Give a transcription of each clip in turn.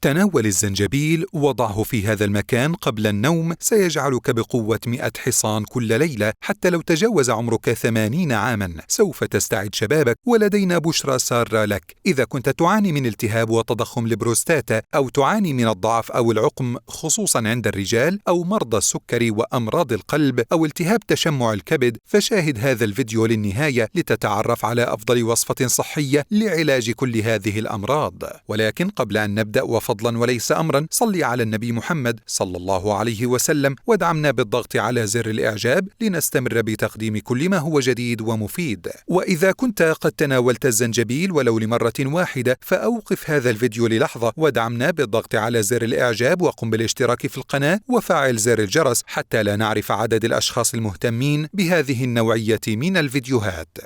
تناول الزنجبيل وضعه في هذا المكان قبل النوم سيجعلك بقوة 100 حصان كل ليلة. حتى لو تجاوز عمرك 80 عاما سوف تستعد شبابك. ولدينا بشرى سارة لك: إذا كنت تعاني من التهاب وتضخم البروستاتا، أو تعاني من الضعف أو العقم خصوصا عند الرجال، أو مرضى السكري وأمراض القلب، أو التهاب تشمع الكبد، فشاهد هذا الفيديو للنهاية لتتعرف على أفضل وصفة صحية لعلاج كل هذه الأمراض. ولكن قبل أن نبدأ، فضلا وليس أمرا، صلي على النبي محمد صلى الله عليه وسلم، وادعمنا بالضغط على زر الإعجاب لنستمر بتقديم كل ما هو جديد ومفيد. وإذا كنت قد تناولت الزنجبيل ولو لمرة واحدة، فأوقف هذا الفيديو للحظة وادعمنا بالضغط على زر الإعجاب، وقم بالاشتراك في القناة وفعل زر الجرس حتى لا نعرف عدد الأشخاص المهتمين بهذه النوعية من الفيديوهات.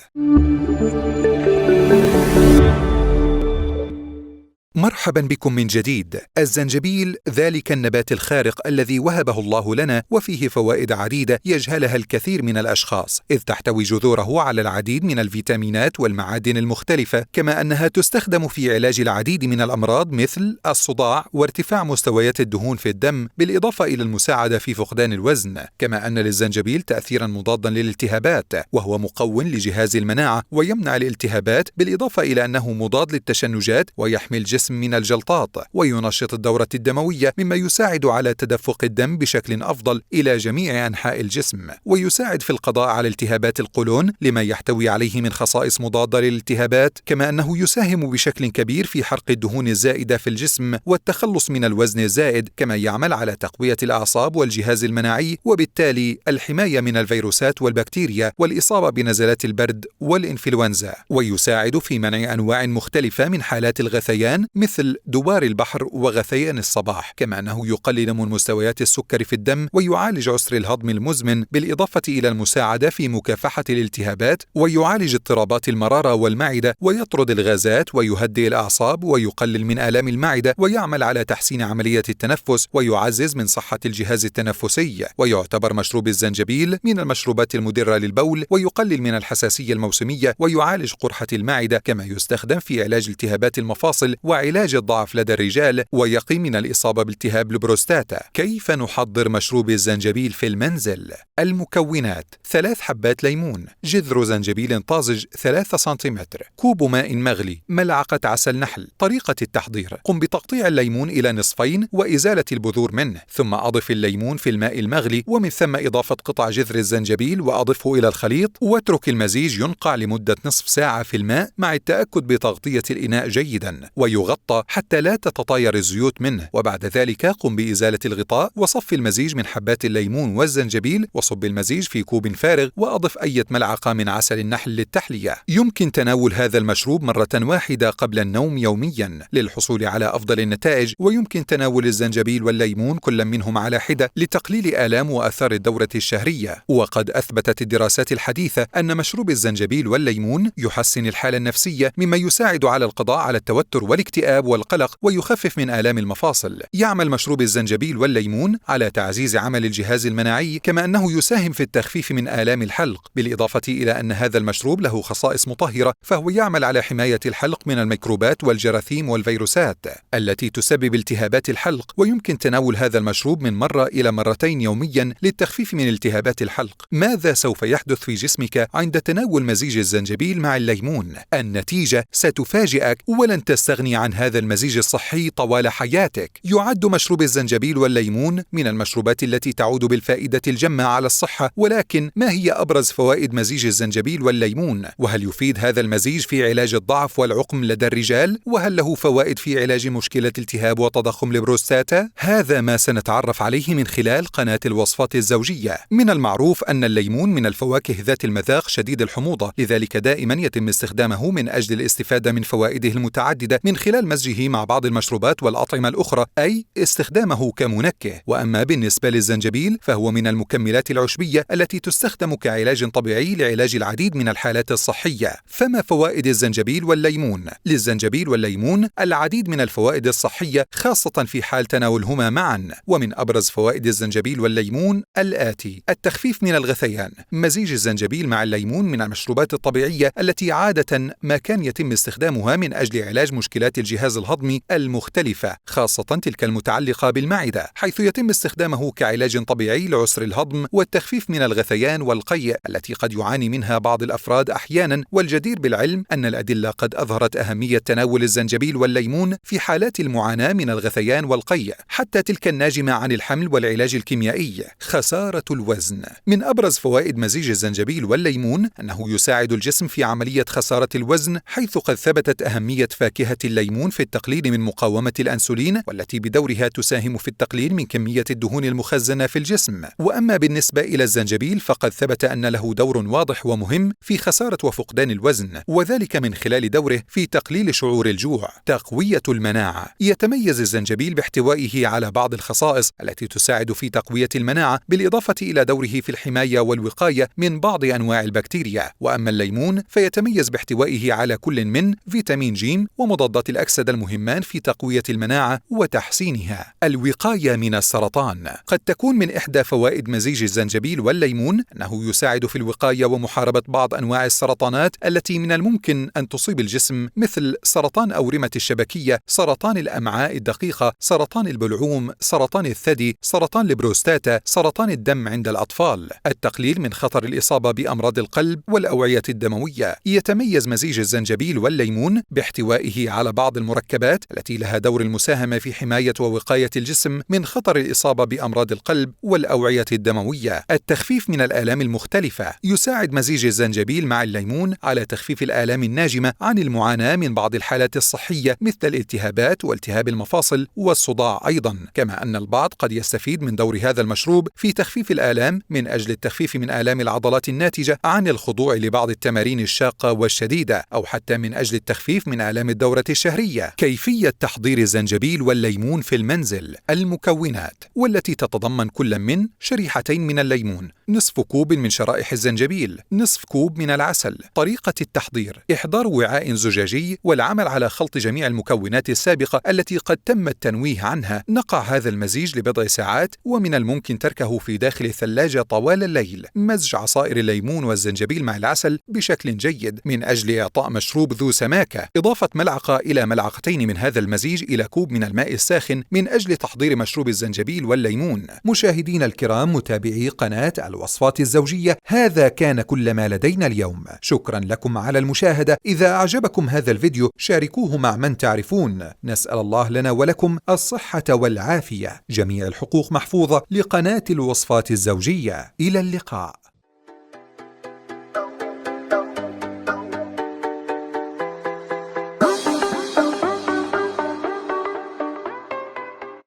مرحبا بكم من جديد. الزنجبيل ذلك النبات الخارق الذي وهبه الله لنا، وفيه فوائد عديدة يجهلها الكثير من الأشخاص، إذ تحتوي جذوره على العديد من الفيتامينات والمعادن المختلفة، كما أنها تستخدم في علاج العديد من الأمراض مثل الصداع وارتفاع مستويات الدهون في الدم، بالإضافة إلى المساعدة في فقدان الوزن. كما أن للزنجبيل تأثيرا مضادا للالتهابات، وهو مقوٍ لجهاز المناعة ويمنع الالتهابات، بالإضافة إلى أنه مضاد للتشنجات ويحمي الجسم من الجلطات وينشط الدورة الدموية، مما يساعد على تدفق الدم بشكل أفضل إلى جميع أنحاء الجسم، ويساعد في القضاء على التهابات القولون لما يحتوي عليه من خصائص مضادة للالتهابات. كما أنه يساهم بشكل كبير في حرق الدهون الزائدة في الجسم والتخلص من الوزن الزائد، كما يعمل على تقوية الأعصاب والجهاز المناعي، وبالتالي الحماية من الفيروسات والبكتيريا والإصابة بنزلات البرد والإنفلونزا، ويساعد في منع أنواع مختلفة من حالات الغثيان مثل دوار البحر وغثيان الصباح. كما أنه يقلل من مستويات السكر في الدم ويعالج عسر الهضم المزمن، بالإضافة إلى المساعدة في مكافحة الالتهابات، ويعالج اضطرابات المرارة والمعدة، ويطرد الغازات ويهدئ الأعصاب ويقلل من آلام المعدة، ويعمل على تحسين عملية التنفس ويعزز من صحة الجهاز التنفسي. ويعتبر مشروب الزنجبيل من المشروبات المدرة للبول، ويقلل من الحساسية الموسمية، ويعالج قرحة المعدة. كما يستخدم في علاج التهابات المفاصل وعلاج الضعف لدى الرجال، ويقي من الإصابة بالتهاب البروستاتا. كيف نحضر مشروب الزنجبيل في المنزل؟ المكونات: 3 حبات ليمون، جذر زنجبيل طازج 3 سنتيمتر، كوب ماء مغلي، ملعقة عسل نحل. طريقة التحضير: قم بتقطيع الليمون إلى نصفين وإزالة البذور منه، ثم أضف الليمون في الماء المغلي، ومن ثم إضافة قطع جذر الزنجبيل وأضفه إلى الخليط، واترك المزيج ينقع لمدة نصف ساعة في الماء مع التأكد بتغطية الإناء جيدا، ويغطى حتى لا تتطاير الزيوت منه. وبعد ذلك قم بإزالة الغطاء، وصف المزيج من حبات الليمون والزنجبيل، وصب المزيج في كوب فارغ، وأضف أي ملعقة من عسل النحل للتحلية. يمكن تناول هذا المشروب مرة واحدة قبل النوم يوميا للحصول على أفضل النتائج، ويمكن تناول الزنجبيل والليمون كل منهم على حدة لتقليل آلام وآثار الدورة الشهرية. وقد أثبتت الدراسات الحديثة أن مشروب الزنجبيل والليمون يحسن الحالة النفسية، مما يساعد على القضاء على التوتر والاكتئاب والقلق، ويخفف من آلام المفاصل. يعمل مشروب الزنجبيل والليمون على تعزيز عمل الجهاز المناعي، كما أنه يساهم في التخفيف من آلام الحلق، بالإضافة إلى أن هذا المشروب له خصائص مطهرة، فهو يعمل على حماية الحلق من الميكروبات والجراثيم والفيروسات التي تسبب التهابات الحلق. ويمكن تناول هذا المشروب من مرة إلى مرتين يوميا للتخفيف من التهابات الحلق. ماذا سوف يحدث في جسمك عند تناول مزيج الزنجبيل مع الليمون؟ النتيجة ستفاجئك، ولن تستغني عن هذا المزيج الصحي طوال حياتك. يعد مشروب الزنجبيل والليمون من المشروبات التي تعود بالفائدة الجمة على الصحة، ولكن ما هي أبرز فوائد مزيج الزنجبيل والليمون؟ وهل يفيد هذا المزيج في علاج الضعف والعقم لدى الرجال؟ وهل له فوائد في علاج مشكلة التهاب وتضخم البروستاتا؟ هذا ما سنتعرف عليه من خلال قناة الوصفات الزوجية. من المعروف أن الليمون من الفواكه ذات المذاق شديد الحموضة، لذلك دائما يتم استخدامه من أجل الاستفادة من فوائده المتعددة من خلال مزجه مع بعض المشروبات والأطعمة الأخرى، أي استخدامه كمنكه. وأما بالنسبة للزنجبيل فهو من المكملات العشبية التي تستخدم كعلاج طبيعي لعلاج العديد من الحالات الصحية. فما فوائد الزنجبيل والليمون؟ للزنجبيل والليمون العديد من الفوائد الصحية، خاصة في حال تناولهما معا. ومن أبرز فوائد الزنجبيل والليمون الآتي: التخفيف من الغثيان. مزيج الزنجبيل مع الليمون من المشروبات الطبيعية التي عادة ما كان يتم استخدامها من أجل علاج مشكلات الجهاز الهضمي المختلفة، خاصة تلك المتعلقة بالمعدة، حيث يتم استخدامه كعلاج طبيعي لعسر الهضم والتخفيف من الغثيان والقيء التي قد يعاني منها بعض الأفراد أحيانا. والجدير بالعلم أن الأدلة قد أظهرت أهمية تناول الزنجبيل والليمون في حالات المعاناة من الغثيان والقيء، حتى تلك الناجمة عن الحمل والعلاج الكيميائي. خسارة الوزن. من أبرز فوائد مزيج الزنجبيل والليمون أنه يساعد الجسم في عملية خسارة الوزن، حيث قد ثبتت أهمية فاكهة الليمون في التقليل من مقاومة الأنسولين، والتي بدورها تساهم في التقليل من كمية الدهون المخزنة في الجسم. وأما بالنسبة إلى الزنجبيل فقد ثبت أن له دور واضح ومهم في خسارة وفقدان الوزن، وذلك من خلال دوره في تقليل شعور الجوع. تقوية المناعة. يتميز الزنجبيل باحتوائه على بعض الخصائص التي تساعد في تقوية المناعة، بالإضافة إلى دوره في الحماية والوقاية من بعض أنواع البكتيريا. وأما الليمون فيتميز باحتوائه على كل من فيتامين ج ومضادات الأكسدة المهمان في تقوية المناعة وتحسينها. الوقاية من السرطان. قد تكون من إحدى فوائد مزيج الزنجبيل والليمون أنه يساعد في الوقاية ومحاربة بعض أنواع السرطانات التي من الممكن أن تصيب الجسم، مثل سرطان أورمة الشبكية، سرطان الأمعاء الدقيقة، سرطان البلعوم، سرطان الثدي، سرطان البروستاتا، سرطان الدم عند الأطفال. التقليل من خطر الإصابة بأمراض القلب والأوعية الدموية. يتميز مزيج الزنجبيل والليمون باحتوائه على بعض المركبات التي لها دور المساهمة في حماية ووقاية الجسم من خطر الإصابة بأمراض القلب والأوعية الدموية. التخفيف من الآلام المختلفة. يساعد مزيج الزنجبيل مع الليمون على تخفيف الآلام الناجمة عن المعاناة من بعض الحالات الصحية مثل الالتهابات والتهاب المفاصل والصداع أيضا، كما أن البعض قد يستفيد من دور هذا المشروب في تخفيف الآلام من أجل التخفيف من آلام العضلات الناتجة عن الخضوع لبعض التمارين الشاقة والشديدة، أو حتى من أجل التخفيف من آلام الدورة الشهرية. كيفية تحضير الزنجبيل والليمون في المنزل. المكونات، والتي تتضمن كل من شريحتين من الليمون، نصف كوب من شرائح الزنجبيل، نصف كوب من العسل. طريقة التحضير: إحضار وعاء زجاجي والعمل على خلط جميع المكونات السابقة التي قد تم التنويه عنها. نقع هذا المزيج لبضع ساعات، ومن الممكن تركه في داخل الثلاجة طوال الليل. مزج عصائر الليمون والزنجبيل مع العسل بشكل جيد من أجل إعطاء مشروب ذو سماكة. إضافة ملعقة إلى ملعقتين من هذا المزيج إلى كوب من الماء الساخن من أجل تحضير مشروب الزنجبيل والليمون. مشاهدينا الكرام، متابعي قناة الوصفات الزوجية، هذا كان كل ما لدينا اليوم. شكرا لكم على المشاهدة. إذا أعجبكم هذا الفيديو شاركوه مع من تعرفون. نسأل الله لنا ولكم الصحة والعافية. جميع الحقوق محفوظة لقناة الوصفات الزوجية. إلى اللقاء.